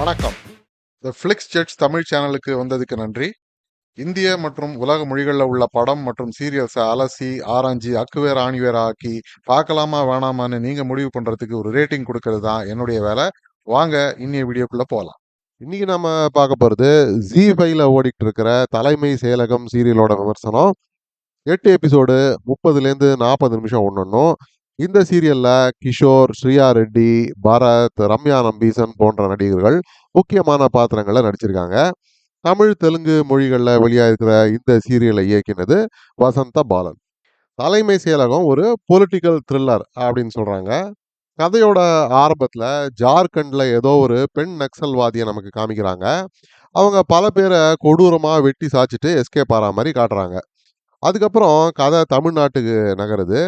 வணக்கம். த ஃபிளிக்ஸ் ஜெட்ஸ் தமிழ் சேனலுக்கு வந்ததுக்கு நன்றி. இந்திய மற்றும் உலக மொழிகளில் உள்ள படம் மற்றும் சீரியல்ஸை அலசி ஆராய்ஞ்சி அக்குவேர் ஆணிவேர் ஆக்கி பார்க்கலாமா வேணாமான்னு நீங்க முடிவு பண்றதுக்கு ஒரு ரேட்டிங் கொடுக்கறது தான் என்னுடைய வேலை. வாங்க இன்னைய வீடியோக்குள்ள போகலாம். இன்னைக்கு நம்ம பார்க்க போறது ஜி5ல ஓடிட்டு இருக்கிற தலைமை செயலகம் சீரியலோட விமர்சனம். 8 எபிசோடு 30லேருந்து 40 நிமிஷம் ஒன்னொன்னும். இந்த சீரியல்ல கிஷோர், ஸ்ரீயா ரெட்டி, பரத், ரம்யா நம்பீசன் போன்ற நடிகர்கள் முக்கியமான பாத்திரங்களை நடிச்சிருக்காங்க. தமிழ், தெலுங்கு மொழிகளில் வெளியாகிருக்கிற இந்த சீரியலை இயக்கினது வசந்த பாலன். தலைமை செயலகம் ஒரு பொலிட்டிக்கல் த்ரில்லர் அப்படின்னு சொல்றாங்க. கதையோட ஆரம்பத்துல ஜார்க்கண்ட்ல ஏதோ ஒரு பெண் நக்சல்வாதியை நமக்கு காமிக்கிறாங்க. அவங்க பல பேரை கொடூரமா வெட்டி சாச்சிட்டு எஸ்கேப் ஆகிற மாதிரி காட்டுறாங்க. அதுக்கப்புறம் கதை தமிழ்நாட்டுக்கு நகருது.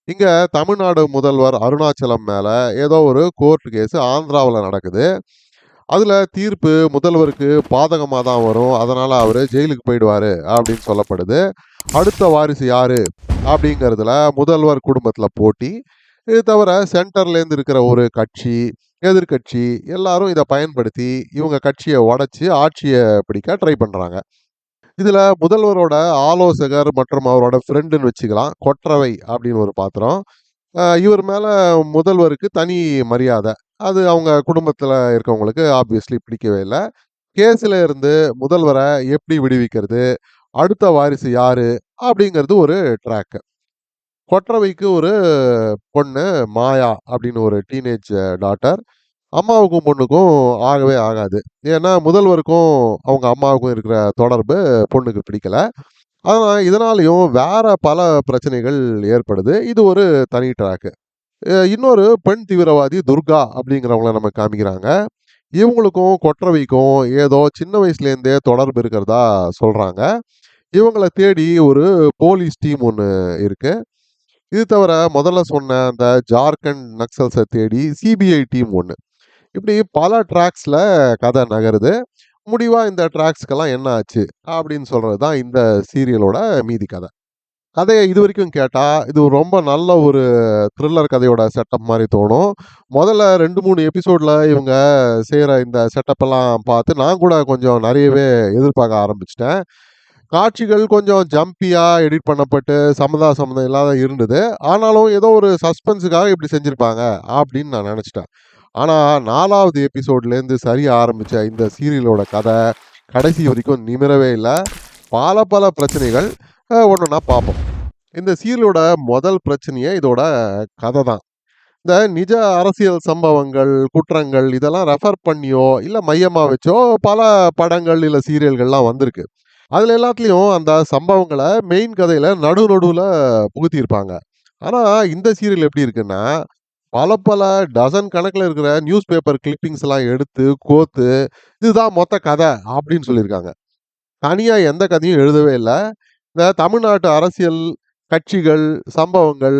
இங்க தமிழ்நாடு முதல்வர் அருணாச்சலம் மேல ஏதோ ஒரு கோர்ட் கேஸ் ஆந்திராவில் நடக்குது. அதுல தீர்ப்பு முதல்வருக்கு பாதகமாக தான் வரும். அதனால அவரு ஜெயிலுக்கு போயிடுவாரு அப்படின்னு சொல்லப்படுது. அடுத்த வாரிசு யாரு அப்படிங்கிறதுல முதல்வர் குடும்பத்துல போட்டி. இது தவிர சென்டர்ல இருந்து இருக்கிற ஒரு கட்சி, எதிர்கட்சி எல்லாரும் இதை பயன்படுத்தி இவங்க கட்சியை உடைச்சு ஆட்சியை பிடிக்க ட்ரை பண்றாங்க. இதுல முதல்வரோட ஆலோசகர் மற்றும் அவரோட ஃப்ரெண்டுன்னு வச்சுக்கலாம் கொற்றவை அப்படின்னு ஒரு பாத்திரம். இவர் மேல முதல்வருக்கு தனி மரியாதை. அது அவங்க குடும்பத்துல இருக்கவங்களுக்கு ஆப்வியஸ்லி பிடிக்கவே இல்லை. கேஸ்ல இருந்து முதல்வரை எப்படி விடுவிக்கிறது, அடுத்த வாரிசு யாரு அப்படிங்கிறது ஒரு ட்ராக். கொற்றவைக்கு ஒரு பொண்ணு மாயா அப்படின்னு ஒரு டீனேஜ் டாட்டர். அம்மாவுக்கும் பொண்ணுக்கும் ஆகவே ஆகாது. ஏன்னா முதல்வருக்கும் அவங்க அம்மாவுக்கும் இருக்கிற தொடர்பு பொண்ணுக்கு பிடிக்கல. ஆனால் இதனாலையும் வேற பல பிரச்சனைகள் ஏற்படுது. இது ஒரு தனி ட்ராக்கு. இன்னொரு பெண் தீவிரவாதி துர்கா அப்படிங்கிறவங்கள நம்ம காமிக்கிறாங்க. இவங்களுக்கும் கொற்றவைக்கும் ஏதோ சின்ன வயசுலேருந்தே தொடர்பு இருக்கிறதா சொல்றாங்க. இவங்களை தேடி ஒரு போலீஸ் டீம் ஒன்று இருக்கு. இது தவிர முதல்ல சொன்ன அந்த ஜார்க்கண்ட் நக்சல்ஸை தேடி சிபிஐ டீம் ஒன்று. இப்படி பல ட்ராக்ஸில் கதை நகருது. முடிவாக இந்த ட்ராக்ஸ்க்கெல்லாம் என்ன ஆச்சு அப்படின்னு சொல்கிறது தான் இந்த சீரியலோட மீதி கதை. கதையை இது வரைக்கும் கேட்டால் இது ரொம்ப நல்ல ஒரு த்ரில்லர் கதையோட செட்டப் மாதிரி தோணும். முதல்ல 2-3 எபிசோடில் இவங்க செய்கிற இந்த செட்டப்பெல்லாம் பார்த்து நான் கூட கொஞ்சம் நிறையவே எதிர்பார்க்க ஆரம்பிச்சிட்டேன். காட்சிகள் கொஞ்சம் ஜம்பியாக எடிட் பண்ணப்பட்டு சம்மந்தம் இல்லாத இருந்தது. ஆனாலும் ஏதோ ஒரு சஸ்பென்ஸுக்காக இப்படி செஞ்சுருப்பாங்க அப்படின்னு நான் நினச்சிட்டேன். ஆனால் 4வது எபிசோட்லேருந்து சரியா ஆரம்பித்த இந்த சீரியலோட கதை கடைசி வரைக்கும் நிமிரவே இல்லை. பல பிரச்சனைகள் ஒன்றுன்னா பார்ப்போம். இந்த சீரியலோட முதல் பிரச்சனையே இதோட கதை தான். இந்த நிஜ அரசியல் சம்பவங்கள், குற்றங்கள் இதெல்லாம் ரெஃபர் பண்ணியோ இல்லை மையமாக வச்சோ பல படங்கள் இல்லை சீரியல்கள்லாம் வந்திருக்கு. அதில் எல்லாத்துலேயும் அந்த சம்பவங்களை மெயின் கதையில் நடுவில் புகுத்தியிருப்பாங்க. ஆனால் இந்த சீரியல் எப்படி இருக்குன்னா பல டசன் கணக்கில் இருக்கிற நியூஸ் பேப்பர் கிளிப்பிங்ஸ் எல்லாம் எடுத்து கோத்து இதுதான் மொத்த கதை அப்படின்னு சொல்லியிருக்காங்க. தனியாக எந்த கதையும் எழுதவே இல்லை. இந்த தமிழ்நாட்டு அரசியல் கட்சிகள் சம்பவங்கள்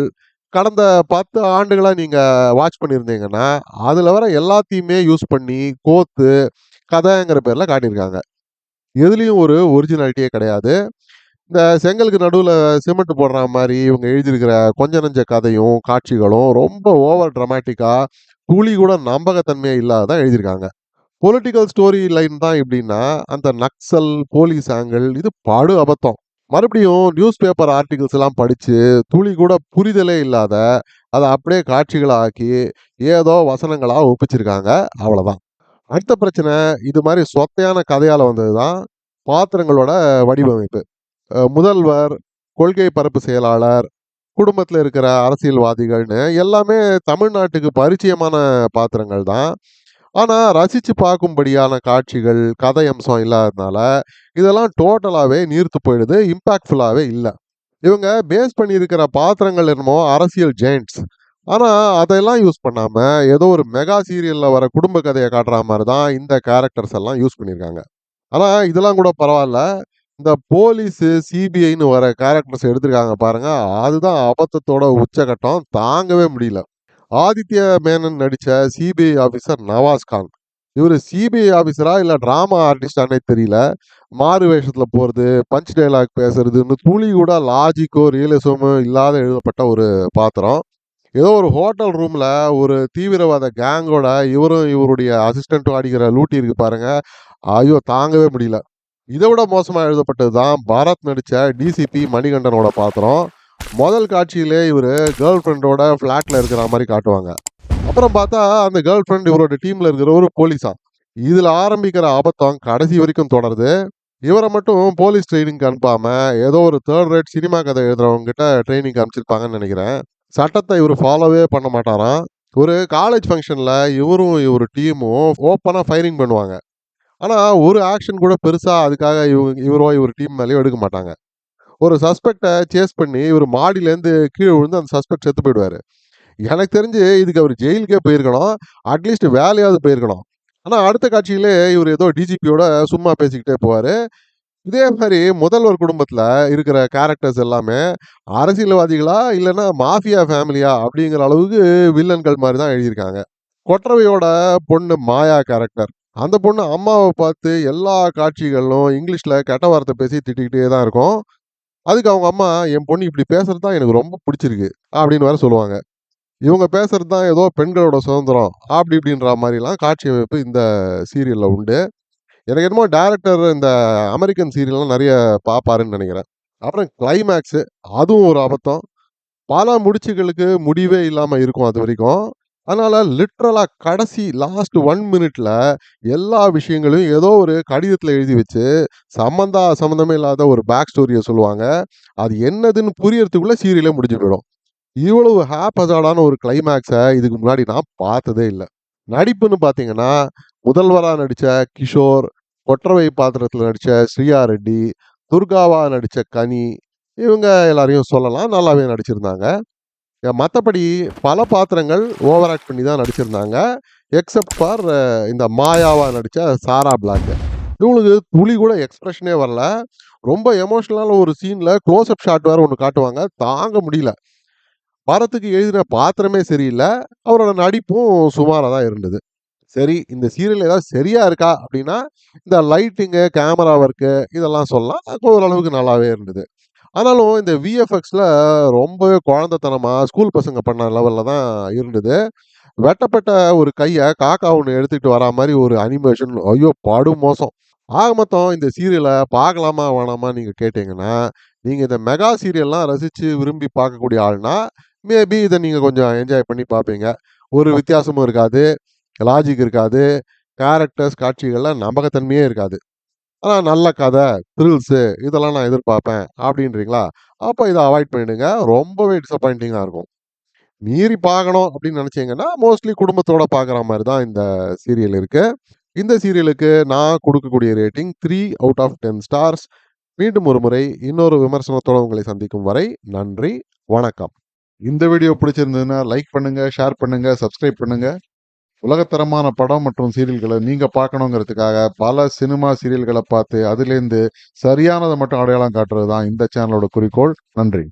கடந்த 10 ஆண்டுகளாக நீங்கள் வாட்ச் பண்ணியிருந்தீங்கன்னா அதில் வர எல்லாத்தையுமே யூஸ் பண்ணி கோத்து கதைங்கிற பேரில் காட்டியிருக்காங்க. எதுலேயும் ஒரு ஒரிஜினாலிட்டியே கிடையாது. இந்த செங்கலுக்கு நடுவில் சிமெண்ட் போடுற மாதிரி இவங்க எழுதியிருக்கிற கொஞ்ச நெஞ்ச கதையும் காட்சிகளும் ரொம்ப ஓவர் ட்ராமேட்டிக்காக துளி கூட நம்பகத்தன்மையாக இல்லாதான் எழுதியிருக்காங்க. பொலிட்டிக்கல் ஸ்டோரி லைன் தான் எப்படின்னா அந்த நக்சல் போலீஸ் ஆங்கிள் இது படு அபத்தம். மறுபடியும் நியூஸ் பேப்பர் ஆர்டிகிள்ஸ் எல்லாம் படித்து துளி கூட புரிதலே இல்லாத அதை அப்படியே காட்சிகளை ஆக்கி ஏதோ வசனங்களாக ஒப்பிச்சிருக்காங்க. அவ்வளோதான். அடுத்த பிரச்சனை இது மாதிரி சொத்தையான கதையால் வந்தது தான் பாத்திரங்களோட வடிவமைப்பு. முதல்வர், கொள்கை பரப்பு செயலாளர், குடும்பத்தில் இருக்கிற அரசியல்வாதிகள்னு எல்லாமே தமிழ்நாட்டுக்கு பரிச்சயமான பாத்திரங்கள் தான். ஆனால் ரசித்து பார்க்கும்படியான காட்சிகள் கதை அம்சம் இல்லாததுனால இதெல்லாம் டோட்டலாகவே நீர்த்து போயிடுது. இம்பேக்ட்ஃபுல்லாகவே இல்லை. இவங்க பேஸ் பண்ணியிருக்கிற பாத்திரங்கள் என்னமோ அரசியல் ஜெயிண்ட்ஸ். ஆனால் அதெல்லாம் யூஸ் பண்ணாமல் ஏதோ ஒரு மெகா சீரியலில் வர குடும்ப கதையை காட்டுற மாதிரி தான் இந்த கேரக்டர்ஸ் எல்லாம் யூஸ் பண்ணியிருக்காங்க. ஆனால் இதெல்லாம் கூட பரவாயில்ல. இந்த போலீஸு, சிபிஐன்னு வர கேரக்டர்ஸ் எடுத்திருக்காங்க பாருங்க, அதுதான் அபத்தத்தோட உச்சகட்டம். தாங்கவே முடியல. ஆதித்ய மேனன் நடித்த சிபிஐ ஆஃபீஸர் நவாஸ் கான். இவர் சிபிஐ ஆஃபீஸரா இல்லை ட்ராமா ஆர்டிஸ்டானே தெரியல. மாறு வேஷத்தில் போகிறது, பஞ்ச் டைலாக் பேசுறதுன்னு துளி கூட லாஜிக்கோ ரியலிசமோ இல்லாத எழுதப்பட்ட ஒரு பாத்திரம். ஏதோ ஒரு ஹோட்டல் ரூம்ல ஒரு தீவிரவாத கேங்கோட இவரும் இவருடைய அசிஸ்டன்ட்டும் அடிக்கிற லூட்டி இருக்கு பாருங்க. ஐயோ! தாங்கவே முடியல. இதை விட மோசமா எழுதப்பட்டது தான் பாரத் நடிச்ச டிசிபி மணிகண்டனோட பாத்திரம். முதல் காட்சியிலே இவரு கேர்ள் ஃப்ரெண்டோட ஃபிளாட்ல இருக்கிற மாதிரி காட்டுவாங்க. அப்புறம் பார்த்தா அந்த கேர்ள் ஃப்ரெண்ட் இவரோட டீம்ல இருக்கிற ஒரு போலீஸா. இதுல ஆரம்பிக்கிற அபத்தம் கடைசி வரைக்கும் தொடருது. இவரை மட்டும் போலீஸ் ட்ரைனிங்க்கு அனுப்பாம ஏதோ ஒரு தேர்ட் ரேட் சினிமா கதை எழுதுறவங்க கிட்ட ட்ரைனிங் அனுப்பிச்சிருப்பாங்கன்னு நினைக்கிறேன். சட்டத்தை இவர் ஃபாலோவே பண்ண மாட்டாராம். ஒரு காலேஜ் ஃபங்க்ஷன்ல இவரும் இவர் டீமும் ஓப்பனா ஃபயரிங் பண்ணுவாங்க. ஆனா ஒரு ஆக்ஷன் கூட பெருசா அதுக்காக இவரோ இவர் டீம் மேலயோ எடுக்க மாட்டாங்க. ஒரு சஸ்பெக்ட சேஸ் பண்ணி இவர் மாடியிலேருந்து கீழே விழுந்து அந்த சஸ்பெக்ட் செத்து போயிடுவாரு. எனக்கு தெரிஞ்சு இதுக்கு அவர் ஜெயிலுக்கே போயிருக்கணும். அட்லீஸ்ட் வேலையாவது போயிருக்கணும். ஆனா அடுத்த காட்சியிலே இவர் ஏதோ டிஜிபியோட சும்மா பேசிக்கிட்டே போவாரு. இதே மாதிரி முதல்வர் குடும்பத்துல இருக்கிற கேரக்டர்ஸ் எல்லாமே அரசியல்வாதிகளா இல்லைன்னா மாஃபியா ஃபேமிலியா அப்படிங்கிற அளவுக்கு வில்லன்கள் மாதிரி தான் எழுதியிருக்காங்க. கொற்றவையோட பொண்ணு மாயா கேரக்டர். அந்த பொண்ணு அம்மாவை பார்த்து எல்லா காட்சிகளிலும் இங்கிலீஷ்ல கெட்ட வார்த்தை பேசி திட்டிக்கிட்டே தான் இருக்கும். அதுக்கு அவங்க அம்மா, என் பொண்ணு இப்படி பேசுறது தான் எனக்கு ரொம்ப பிடிச்சிருக்கு அப்படின்னு வேற சொல்லுவாங்க. இவங்க பேசுறது தான் ஏதோ பெண்களோட சுதந்திரம் அப்படி இப்படின்ற மாதிரிலாம் காட்சி அமைப்பு இந்த சீரியல்ல உண்டு. எனக்கு என்னமோ டைரக்டர் இந்த அமெரிக்கன் சீரியல்லாம் நிறைய பார்ப்பாருன்னு நினைக்கிறேன். அப்புறம் கிளைமேக்ஸ், அதுவும் ஒரு அபத்தம். பல முடிச்சுகளுக்கு முடிவே இல்லாம இருக்கும் அது வரைக்கும். அதனால லிட்ரலா கடைசி லாஸ்ட் 1 மினிட்ல எல்லா விஷயங்களையும் ஏதோ ஒரு கடிதத்துல எழுதி வச்சு, சம்மந்தமே இல்லாத ஒரு பேக் ஸ்டோரிய சொல்லுவாங்க. அது என்னதுன்னு புரியறதுக்குள்ள சீரியலே முடிஞ்சு போயிடும். இவ்வளவு ஹாப்ஹசார்டான ஒரு கிளைமேக்ஸ இதுக்கு முன்னாடி நான் பார்த்ததே இல்ல. நடிப்புன்னு பார்த்தீங்கன்னா, முதல்வரா நடிச்ச கிஷோர், கொற்றவை பாத்திரத்துல நடிச்ச ஸ்ரீயா ரெட்டி, துர்காவா நடிச்ச கனி, இவங்க எல்லாரையும் சொல்லலாம். நல்லாவே நடிச்சிருந்தாங்க. மத்தபடி பல பாத்திரங்கள் ஓவர் ஆக்ட் பண்ணி தான் நடிச்சிருந்தாங்க. எக்ஸெப்ட் ஃபார் இந்த மாயாவா நடிச்ச சாரா பிளாக். இவங்களுக்கு துளி கூட எக்ஸ்பிரஷனே வரல. ரொம்ப எமோஷனலான ஒரு சீன்ல க்ளோஸ் அப் ஷாட் வேற ஒண்ணு காட்டுவாங்க. தாங்க முடியல. பரத்துக்கு எழுதின பாத்திரமே சரியில்ல. அவரோட நடிப்பும் சுமாரா தான் இருந்தது. சரி, இந்த சீரியல் ஏதாவது சரியா இருக்கா அப்படின்னா, இந்த லைட்டிங்கு, கேமரா ஒர்க்கு இதெல்லாம் சொல்லலாம். ஓரளவுக்கு நல்லாவே இருந்தது. ஆனாலும் இந்த விஎஃப்எக்ஸ்ல ரொம்பவே குழந்தைத்தனமா ஸ்கூல் பசங்க பண்ண லெவல்ல தான் இருந்தது. வெட்டப்பட்ட ஒரு கைய காக்கா ஒண்ணு எடுத்துட்டு வரா மாரி ஒரு அனிமேஷன். ஐயோ! படு மோசம். ஆக மொத்தம் இந்த சீரியல பார்க்கலாமா, வேணாமான்னு நீங்க கேட்டீங்கன்னா, நீங்க இந்த மெகா சீரியல்லாம் ரசிச்சு விரும்பி பார்க்கக்கூடிய ஆள்னா, மேபி இத நீங்க கொஞ்சம் என்ஜாய் பண்ணி பார்ப்பீங்க. ஒரு வித்தியாசமும் இருக்காது. லாஜிக் இருக்காது. கேரக்டர்ஸ், காட்சிகள்ல நம்பகத்தன்மையே இருக்காது. ஆனா நல்ல கதை, த்ரில்ஸு இதெல்லாம் நான் எதிர்பார்ப்பேன் அப்படின்றீங்களா? அப்ப இத அவாய்ட் பண்ணிடுங்க. ரொம்பவே டிசப்பாயிண்டிங்கா இருக்கும். மீறி பார்க்கணும் அப்படின்னு நினைச்சீங்கன்னா, மோஸ்ட்லி குடும்பத்தோட பார்க்குற மாரி தான் இந்த சீரியல் இருக்கு. இந்த சீரியலுக்கு நான் குடுக்கக்கூடிய ரேட்டிங் 3 அவுட் ஆஃப் 10 ஸ்டார்ஸ். மீண்டும் ஒரு முறை இன்னொரு விமர்சனத்தோட உங்களை சந்திக்கும் வரை நன்றி, வணக்கம். இந்த வீடியோ பிடிச்சிருந்ததுன்னா லைக் பண்ணுங்க, ஷேர் பண்ணுங்க, சப்ஸ்கிரைப் பண்ணுங்க. உலகத்தரமான படம் மற்றும் சீரியல்களை நீங்க பார்க்கணுங்கிறதுக்காக பல சினிமா சீரியல்களை பார்த்து அதுலேருந்து சரியானதை மட்டும் அடையாளம் காட்டுறது தான் இந்த சேனலோட குறிக்கோள். நன்றி.